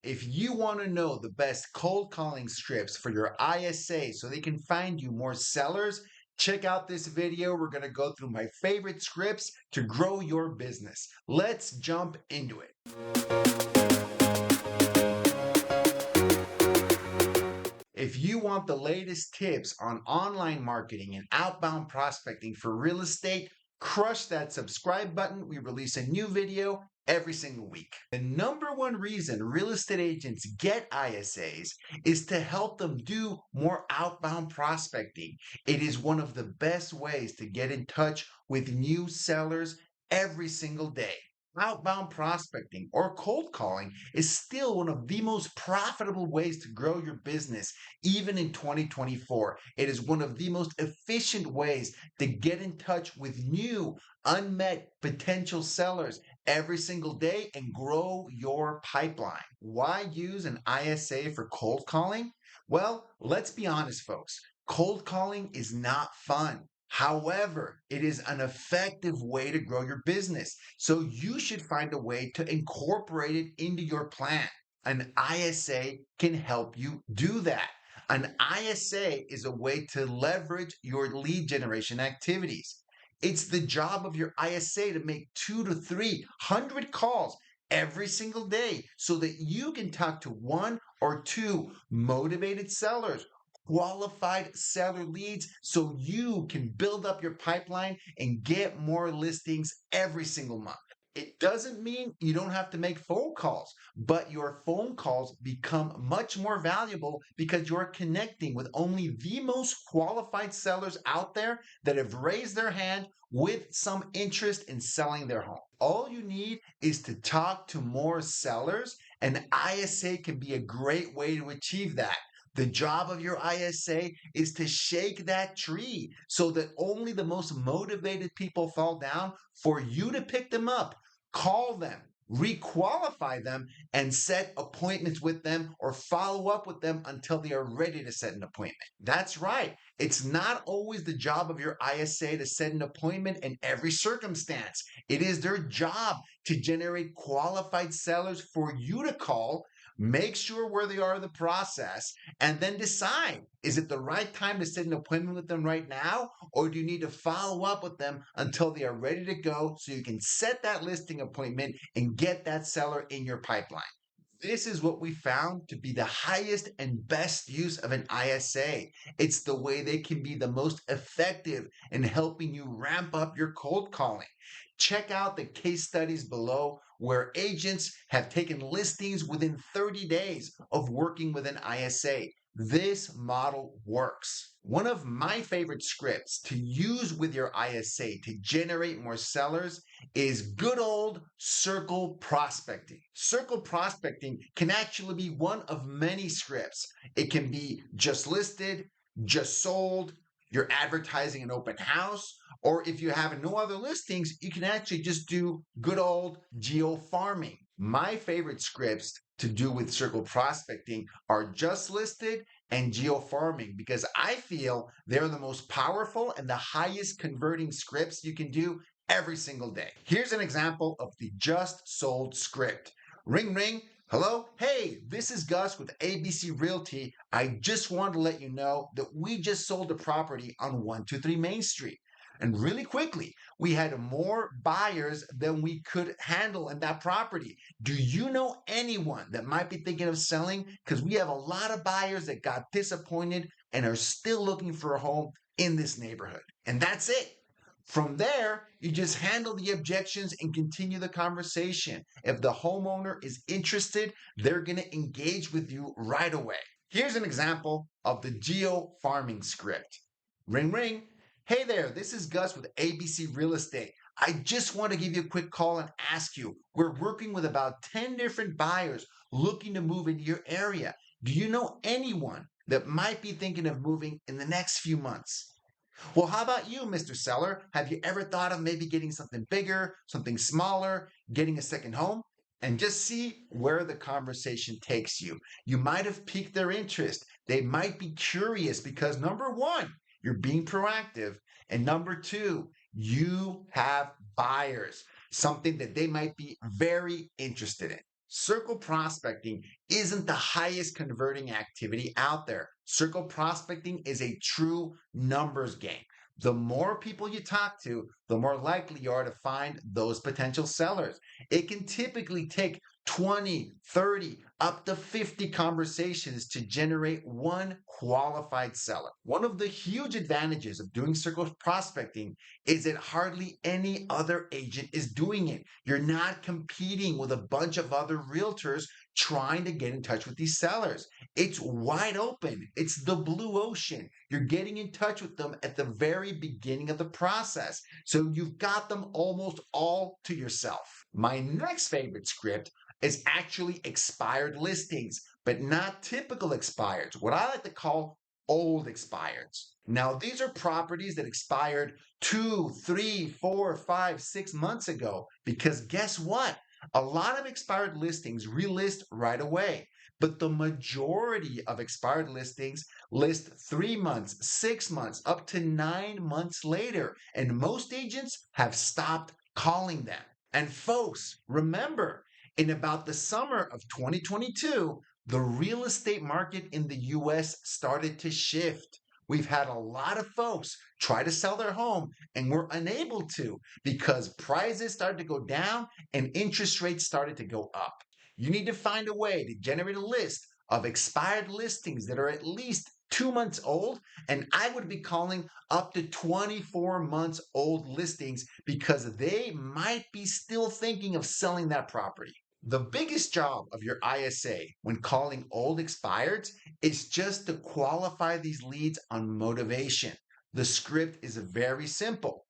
If you want to know the best cold calling scripts for your ISA so they can find you more sellers, check out this video. We're going to go through my favorite scripts to grow your business. Let's jump into it. If you want the latest tips on online marketing and outbound prospecting for real estate, crush that subscribe button. We release a new video every single week. The number one reason real estate agents get ISAs is to help them do more outbound prospecting. It is one of the best ways to get in touch with new sellers every single day. Outbound prospecting or cold calling is still one of the most profitable ways to grow your business, even in 2024. It is one of the most efficient ways to get in touch with new, unmet potential sellers every single day and grow your pipeline. Why use an ISA for cold calling? Well, let's be honest, folks. Cold calling is not fun. However, it is an effective way to grow your business. So you should find a way to incorporate it into your plan. An ISA can help you do that. An ISA is a way to leverage your lead generation activities. It's the job of your ISA to make 200 to 300 calls every single day so that you can talk to one or two motivated sellers, qualified seller leads, so you can build up your pipeline and get more listings every single month. It doesn't mean you don't have to make phone calls, but your phone calls become much more valuable because you're connecting with only the most qualified sellers out there that have raised their hand with some interest in selling their home. All you need is to talk to more sellers, and ISA can be a great way to achieve that. The job of your ISA is to shake that tree so that only the most motivated people fall down for you to pick them up, call them, requalify them, and set appointments with them or follow up with them until they are ready to set an appointment. That's right. It's not always the job of your ISA to set an appointment in every circumstance. It is their job to generate qualified sellers for you to call, make sure where they are in the process, and then decide, is it the right time to set an appointment with them right now, or do you need to follow up with them until they are ready to go so you can set that listing appointment and get that seller in your pipeline? This is what we found to be the highest and best use of an ISA. It's the way they can be the most effective in helping you ramp up your cold calling. Check out the case studies below where agents have taken listings within 30 days of working with an ISA. This model works. One of my favorite scripts to use with your ISA to generate more sellers is good old circle prospecting. Circle prospecting can actually be one of many scripts. It can be just listed, just sold, you're advertising an open house, or if you have no other listings, you can actually just do good old geo farming. My favorite scripts to do with circle prospecting are just listed and geo farming because I feel they're the most powerful and the highest converting scripts you can do every single day. Here's an example of the just sold script. Ring, ring. Hello? Hey, this is Gus with ABC Realty. I just wanted to let you know that we just sold a property on 123 Main Street. And really quickly, we had more buyers than we could handle in that property. Do you know anyone that might be thinking of selling? Because we have a lot of buyers that got disappointed and are still looking for a home in this neighborhood. And that's it. From there, you just handle the objections and continue the conversation. If the homeowner is interested, they're going to engage with you right away. Here's an example of the geo farming script. Ring, ring. Hey there, this is Gus with ABC Real Estate. I just want to give you a quick call and ask you, we're working with about 10 different buyers looking to move into your area. Do you know anyone that might be thinking of moving in the next few months? Well, how about you, Mr. Seller? Have you ever thought of maybe getting something bigger, something smaller, getting a second home? And just see where the conversation takes you. You might have piqued their interest. They might be curious because number one, you're being proactive. And number two, you have buyers, something that they might be very interested in. Circle prospecting isn't the highest converting activity out there. Circle prospecting is a true numbers game. The more people you talk to, the more likely you are to find those potential sellers. It can typically take 20, 30, up to 50 conversations to generate one qualified seller. One of the huge advantages of doing circle prospecting is that hardly any other agent is doing it. You're not competing with a bunch of other realtors trying to get in touch with these sellers. It's wide open. It's the blue ocean. You're getting in touch with them at the very beginning of the process. So you've got them almost all to yourself. My next favorite script is actually expired listings, but not typical expireds, what I like to call old expireds. Now, these are properties that expired 2, 3, 4, 5, 6 months ago. Because guess what? A lot of expired listings relist right away. But the majority of expired listings list 3 months, 6 months, up to 9 months later. And most agents have stopped calling them. And folks, remember, in about the summer of 2022, the real estate market in the US started to shift. We've had a lot of folks try to sell their home and were unable to because prices started to go down and interest rates started to go up. You need to find a way to generate a list of expired listings that are at least 2 months old. And I would be calling up to 24 months old listings because they might be still thinking of selling that property. The biggest job of your ISA when calling old expireds is just to qualify these leads on motivation. The script is very simple.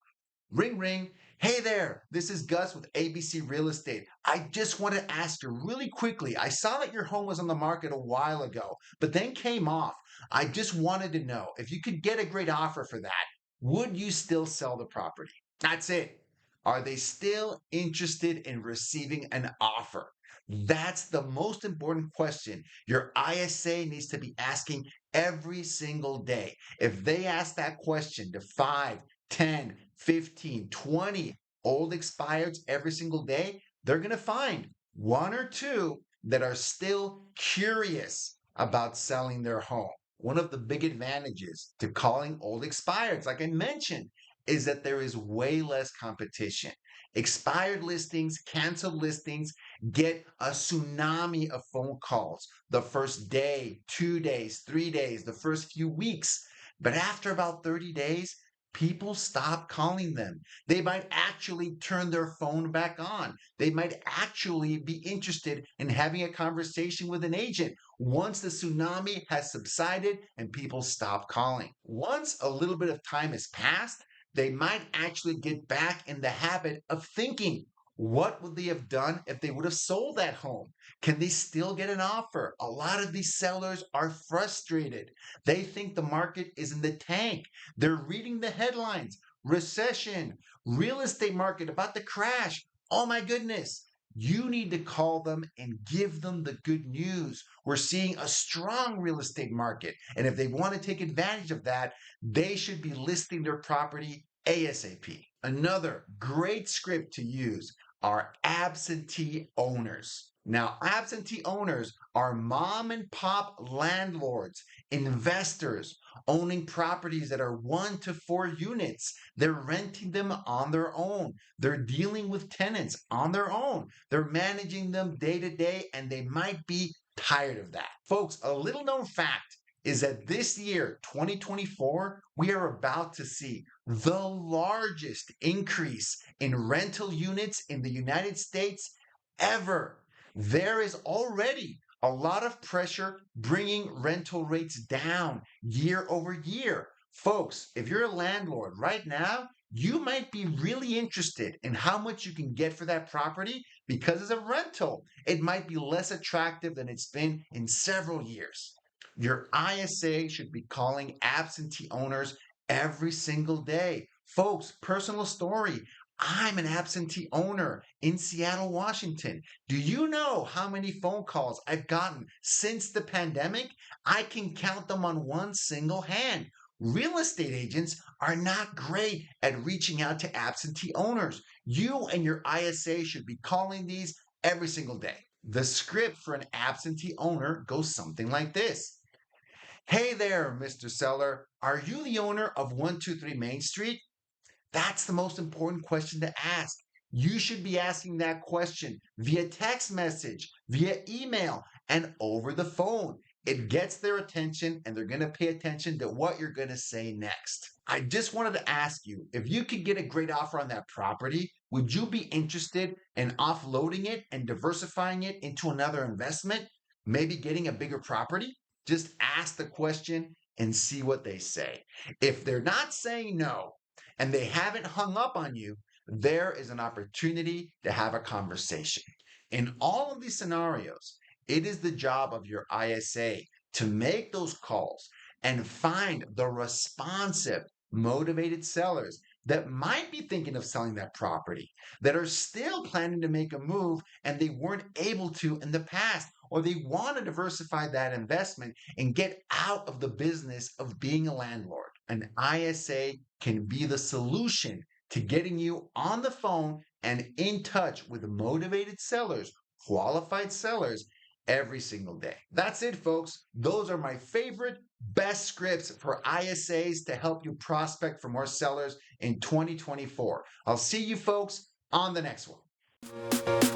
Ring, ring. Hey there, this is Gus with ABC Real Estate. I just want to ask you really quickly. I saw that your home was on the market a while ago, but then came off. I just wanted to know if you could get a great offer for that, would you still sell the property? That's it. Are they still interested in receiving an offer? That's the most important question your ISA needs to be asking every single day. If they ask that question to 5, 10, 15, 20 old expireds every single day, they're going to find one or two that are still curious about selling their home. One of the big advantages to calling old expireds, like I mentioned, is that there is way less competition. Expired listings, canceled listings get a tsunami of phone calls the first day, 2 days, 3 days, the first few weeks. But after about 30 days, people stop calling them. They might actually turn their phone back on. They might actually be interested in having a conversation with an agent once the tsunami has subsided and people stop calling. Once a little bit of time has passed, they might actually get back in the habit of thinking, what would they have done if they would have sold that home? Can they still get an offer? A lot of these sellers are frustrated. They think the market is in the tank. They're reading the headlines, recession, real estate market about to crash. Oh my goodness. You need to call them and give them the good news. We're seeing a strong real estate market. And if they want to take advantage of that, they should be listing their property ASAP. Another great script to use are absentee owners. Now, absentee owners are mom and pop landlords, investors owning properties that are 1 to 4 units. They're renting them on their own. They're dealing with tenants on their own. They're managing them day to day, and they might be tired of that. Folks, a little known fact is that this year, 2024, we are about to see the largest increase in rental units in the United States ever. There is already a lot of pressure bringing rental rates down year over year. Folks, if you're a landlord right now, you might be really interested in how much you can get for that property because as a rental, it might be less attractive than it's been in several years. Your ISA should be calling absentee owners every single day. Folks, personal story. I'm an absentee owner in Seattle, Washington. Do you know how many phone calls I've gotten since the pandemic? I can count them on one single hand. Real estate agents are not great at reaching out to absentee owners. You and your ISA should be calling these every single day. The script for an absentee owner goes something like this. Hey there, Mr. Seller. Are you the owner of 123 Main Street? That's the most important question to ask. You should be asking that question via text message, via email, and over the phone. It gets their attention and they're going to pay attention to what you're going to say next. I just wanted to ask you, if you could get a great offer on that property, would you be interested in offloading it and diversifying it into another investment? Maybe getting a bigger property? Just ask the question and see what they say. If they're not saying no, and they haven't hung up on you, there is an opportunity to have a conversation. In all of these scenarios, it is the job of your ISA to make those calls and find the responsive, motivated sellers that might be thinking of selling that property, that are still planning to make a move and they weren't able to in the past, or they want to diversify that investment and get out of the business of being a landlord. An ISA can be the solution to getting you on the phone and in touch with motivated sellers, qualified sellers every single day. That's it, folks. Those are my favorite, best scripts for ISAs to help you prospect for more sellers in 2024. I'll see you folks on the next one.